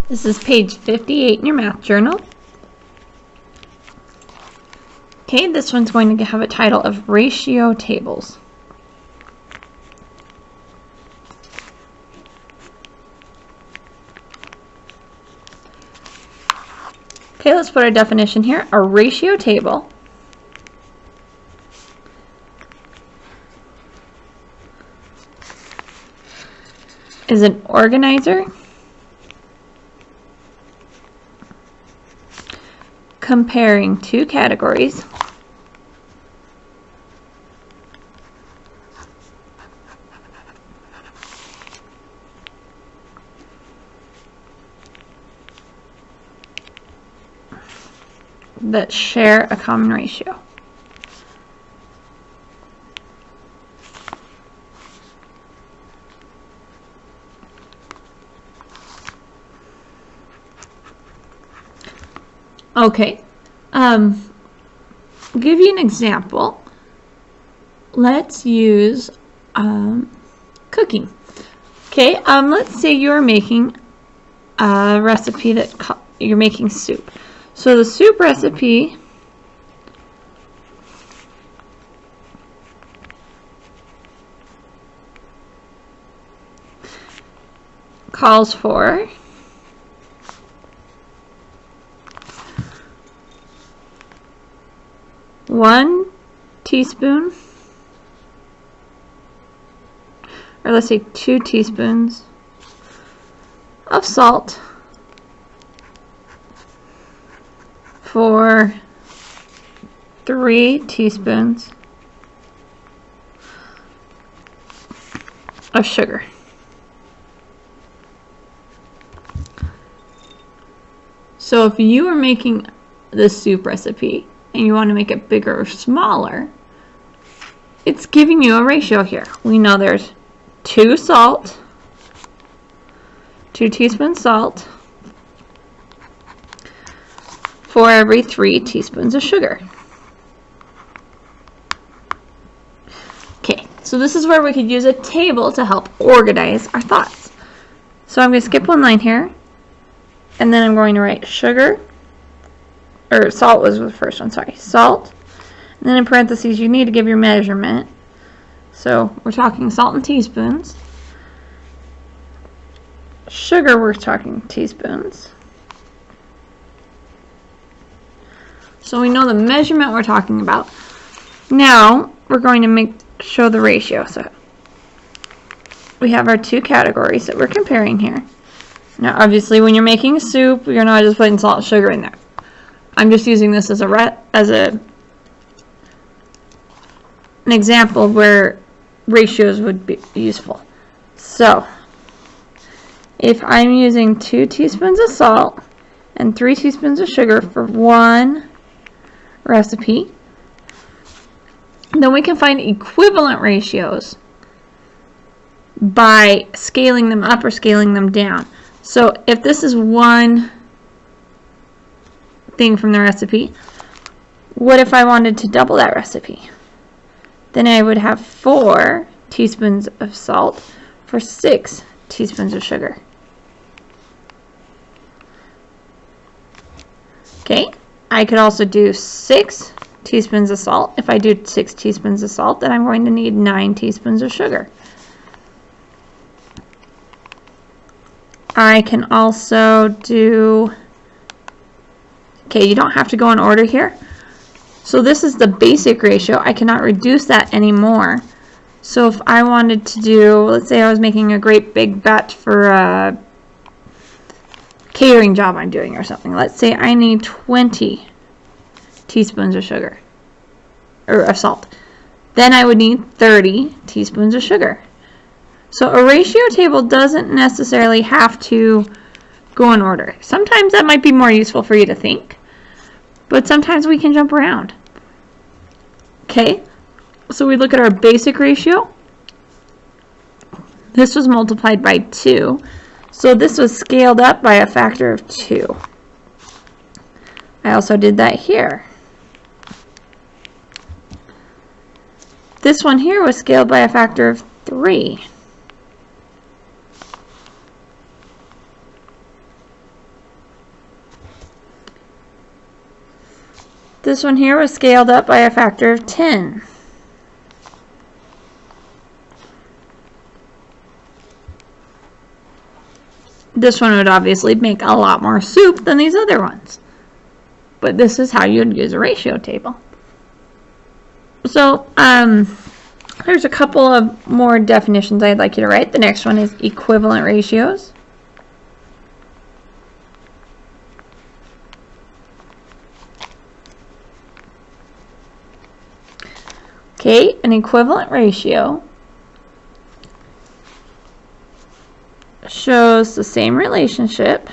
This is page 58 in your math journal. Okay, this one's going to have a title of Ratio Tables. Okay, let's put our definition here. A ratio table is an organizer comparing two categories that share a common ratio. Okay, give you an example. Let's use cooking. Okay, let's say you're making a recipe that you're making soup. So the soup recipe calls for 1 teaspoon, or let's say 2 teaspoons of salt for 3 teaspoons of sugar. So if you are making the soup recipe and you want to make it bigger or smaller, it's giving you a ratio here. We know there's 2 teaspoons salt for every 3 teaspoons of sugar. Okay, so this is where we could use a table to help organize our thoughts. So I'm going to skip one line here, and then I'm going to write sugar, or salt was the first one, sorry, salt. And then in parentheses, you need to give your measurement. So we're talking salt in teaspoons. Sugar, we're talking teaspoons. So we know the measurement we're talking about. Now we're going to show the ratio. So we have our 2 categories that we're comparing here. Now obviously when you're making a soup, you're not just putting salt and sugar in there. I'm just using this as an example of where ratios would be useful. So if I'm using 2 teaspoons of salt and 3 teaspoons of sugar for one recipe, then we can find equivalent ratios by scaling them up or scaling them down. So if this is one thing from the recipe, what if I wanted to double that recipe? Then I would have 4 teaspoons of salt for 6 teaspoons of sugar. Okay, I could also do 6 teaspoons of salt. If I do 6 teaspoons of salt, then I'm going to need 9 teaspoons of sugar. I can also do, okay, you don't have to go in order here. So this is the basic ratio. I cannot reduce that anymore. So if I wanted to do, let's say I was making a great big batch for a catering job I'm doing or something. Let's say I need 20 teaspoons of sugar, or of salt. Then I would need 30 teaspoons of sugar. So a ratio table doesn't necessarily have to go in order. Sometimes that might be more useful for you to think, but sometimes we can jump around. Okay, so we look at our basic ratio. This was multiplied by 2, so this was scaled up by a factor of 2. I also did that here. This one here was scaled by a factor of 3. This one here was scaled up by a factor of 10. This one would obviously make a lot more soup than these other ones. But this is how you'd use a ratio table. So, there's a couple of more definitions I'd like you to write. The next one is equivalent ratios. Okay, an equivalent ratio shows the same relationship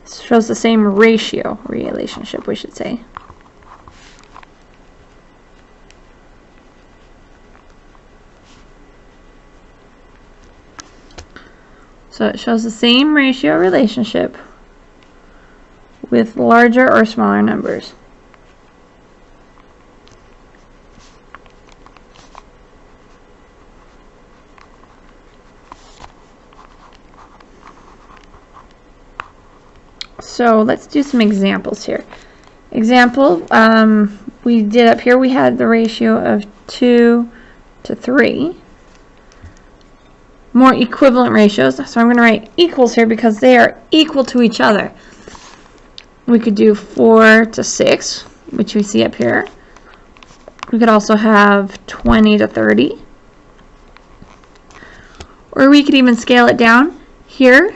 shows the same relationship, we should say. So it shows the same ratio relationship with larger or smaller numbers. So let's do some examples here. Example, we did up here, we had the ratio of 2 to 3. More equivalent ratios, so I'm going to write equals here because they are equal to each other. We could do 4 to 6, which we see up here. We could also have 20 to 30. Or we could even scale it down here.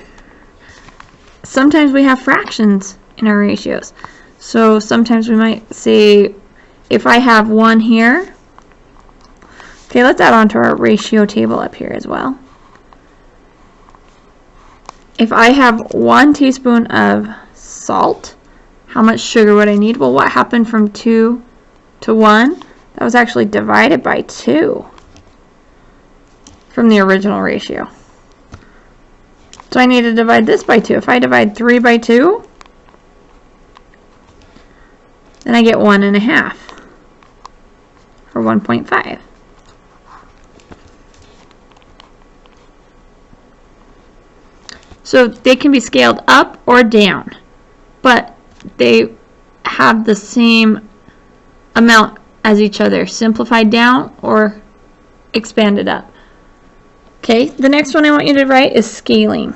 Sometimes we have fractions in our ratios. So sometimes we might say, if I have 1 here, okay, let's add on to our ratio table up here as well. If I have 1 teaspoon of salt, how much sugar would I need? Well, what happened from 2 to 1? That was actually divided by 2 from the original ratio. So I need to divide this by 2. If I divide 3 by 2, then I get 1.5, or 1.5. So they can be scaled up or down, but they have the same amount as each other, simplified down or expanded up. Okay, the next one I want you to write is scaling.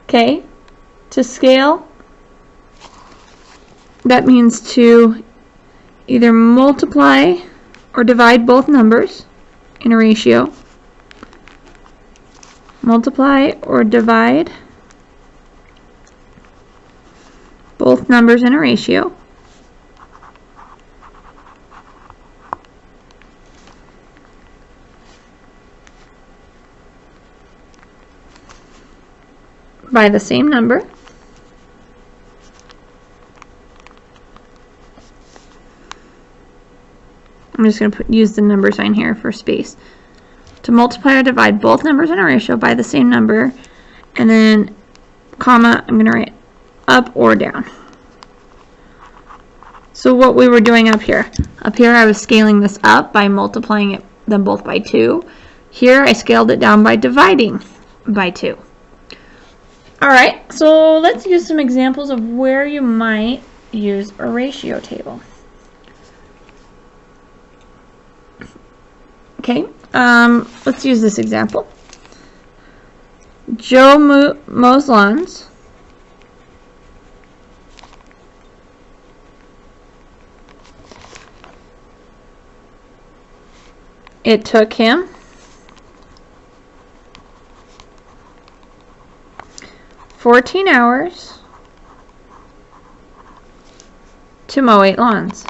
Okay, to scale, that means to either multiply or divide both numbers in a ratio. Multiply or divide both numbers in a ratio. By the same number. I'm just going to use the number sign here for space. To multiply or divide both numbers in a ratio by the same number, and then comma, I'm going to write up or down. So what we were doing up here I was scaling this up by multiplying them both by 2. Here I scaled it down by dividing by 2. Alright, so let's use some examples of where you might use a ratio table. Okay, let's use this example. Joe mows lawns. It took him 14 hours to mow 8 lawns.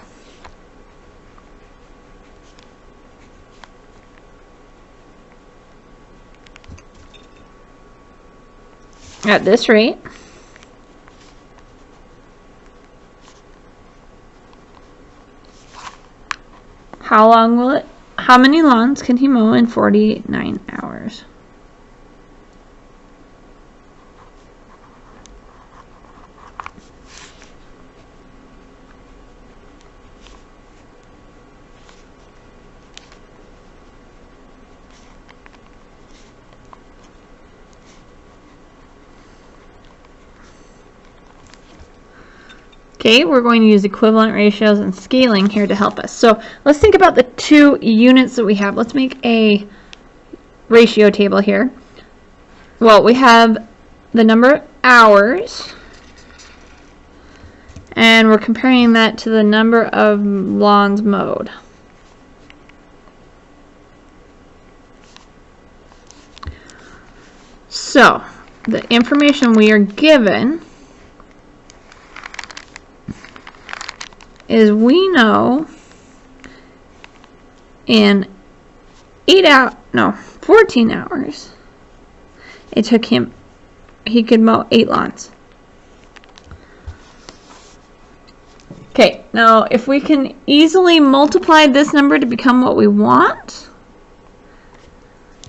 At this rate, how many lawns can he mow in 49 hours? Okay, we're going to use equivalent ratios and scaling here to help us. So let's think about the two units that we have. Let's make a ratio table here. Well, we have the number of hours, and we're comparing that to the number of lawns mowed. So the information we are given is we know in 14 hours it took him, he could mow 8 lawns. Okay, now if we can easily multiply this number to become what we want,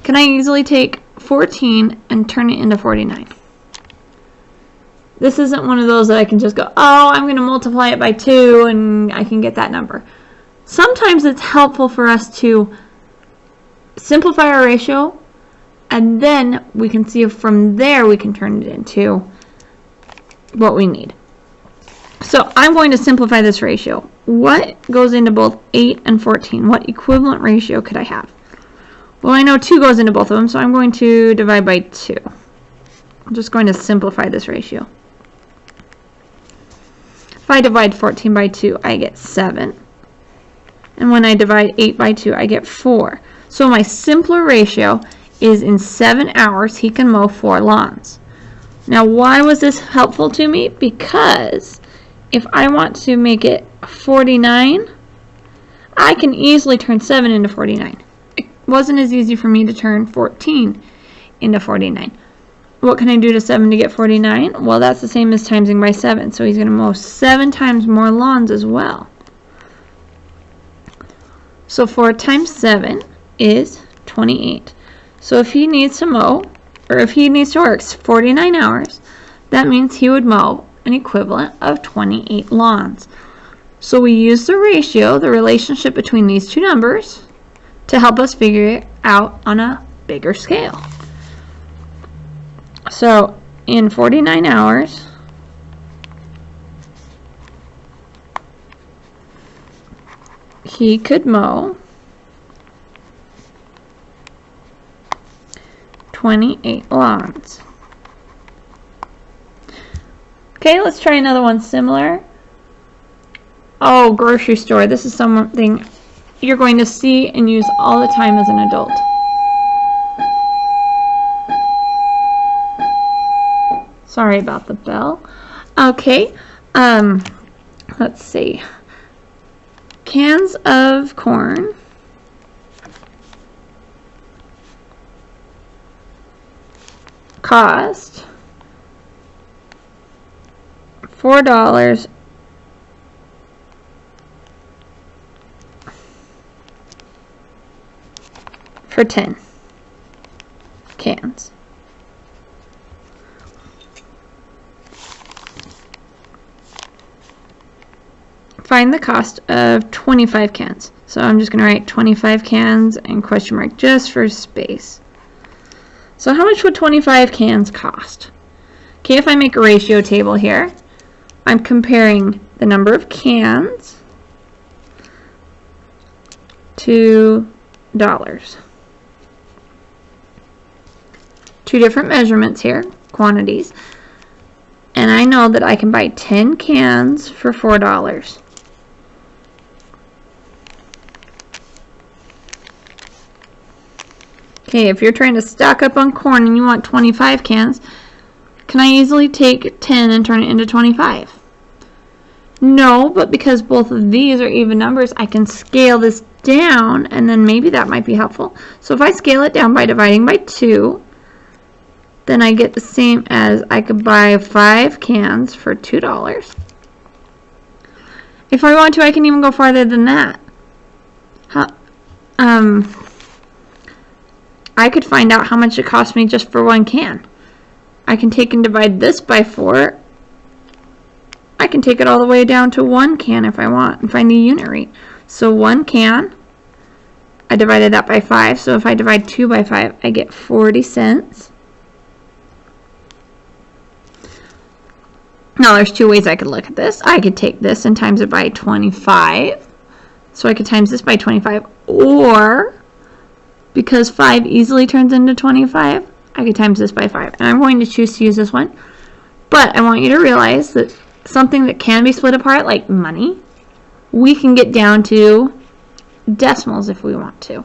can I easily take 14 and turn it into 49? This isn't one of those that I can just go, oh, I'm going to multiply it by 2 and I can get that number. Sometimes it's helpful for us to simplify our ratio, and then we can see if from there we can turn it into what we need. So I'm going to simplify this ratio. What goes into both 8 and 14? What equivalent ratio could I have? Well, I know 2 goes into both of them, so I'm going to divide by 2. I'm just going to simplify this ratio. If I divide 14 by 2, I get 7. And when I divide 8 by 2, I get 4. So my simpler ratio is in 7 hours, he can mow 4 lawns. Now, why was this helpful to me? Because if I want to make it 49, I can easily turn 7 into 49. It wasn't as easy for me to turn 14 into 49. What can I do to 7 to get 49? Well, that's the same as timesing by 7. So he's going to mow 7 times more lawns as well. So 4 times 7 is 28. So if he needs to mow, or if he needs to work 49 hours, that means he would mow an equivalent of 28 lawns. So we use the ratio, the relationship between these two numbers, to help us figure it out on a bigger scale. So in 49 hours, he could mow 28 lawns. Okay, let's try another one similar. Oh, grocery store. This is something you're going to see and use all the time as an adult. Sorry about the bell. Okay, let's see. Cans of corn cost $4 for 10 cans. Find the cost of 25 cans. So I'm just going to write 25 cans and question mark just for space. So how much would 25 cans cost? Okay, if I make a ratio table here, I'm comparing the number of cans to dollars. Two different measurements here, quantities. And I know that I can buy 10 cans for $4. Okay, if you're trying to stock up on corn and you want 25 cans, can I easily take 10 and turn it into 25? No, but because both of these are even numbers, I can scale this down, and then maybe that might be helpful. So if I scale it down by dividing by 2, then I get the same as I could buy 5 cans for $2. If I want to, I can even go farther than that. I could find out how much it cost me just for 1 can. I can take and divide this by 4. I can take it all the way down to 1 can if I want and find the unit rate. So 1 can, I divided that by 5. So if I divide 2 by 5, I get 40 cents. Now, there's two ways I could look at this. I could take this and times it by 25. So I could times this by 25. Or, because 5 easily turns into 25, I could times this by 5. And I'm going to choose to use this one. But I want you to realize that something that can be split apart, like money, we can get down to decimals if we want to.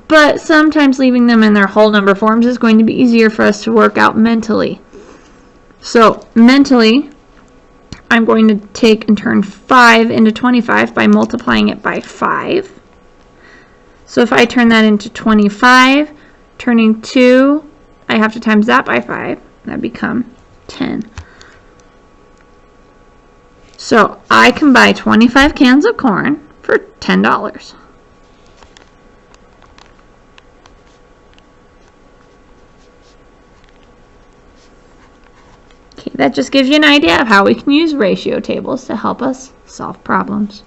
But sometimes leaving them in their whole number forms is going to be easier for us to work out mentally. So mentally, I'm going to take and turn 5 into 25 by multiplying it by 5. So if I turn that into 25, turning 2, I have to times that by 5. That become 10. So I can buy 25 cans of corn for $10. Okay, that just gives you an idea of how we can use ratio tables to help us solve problems.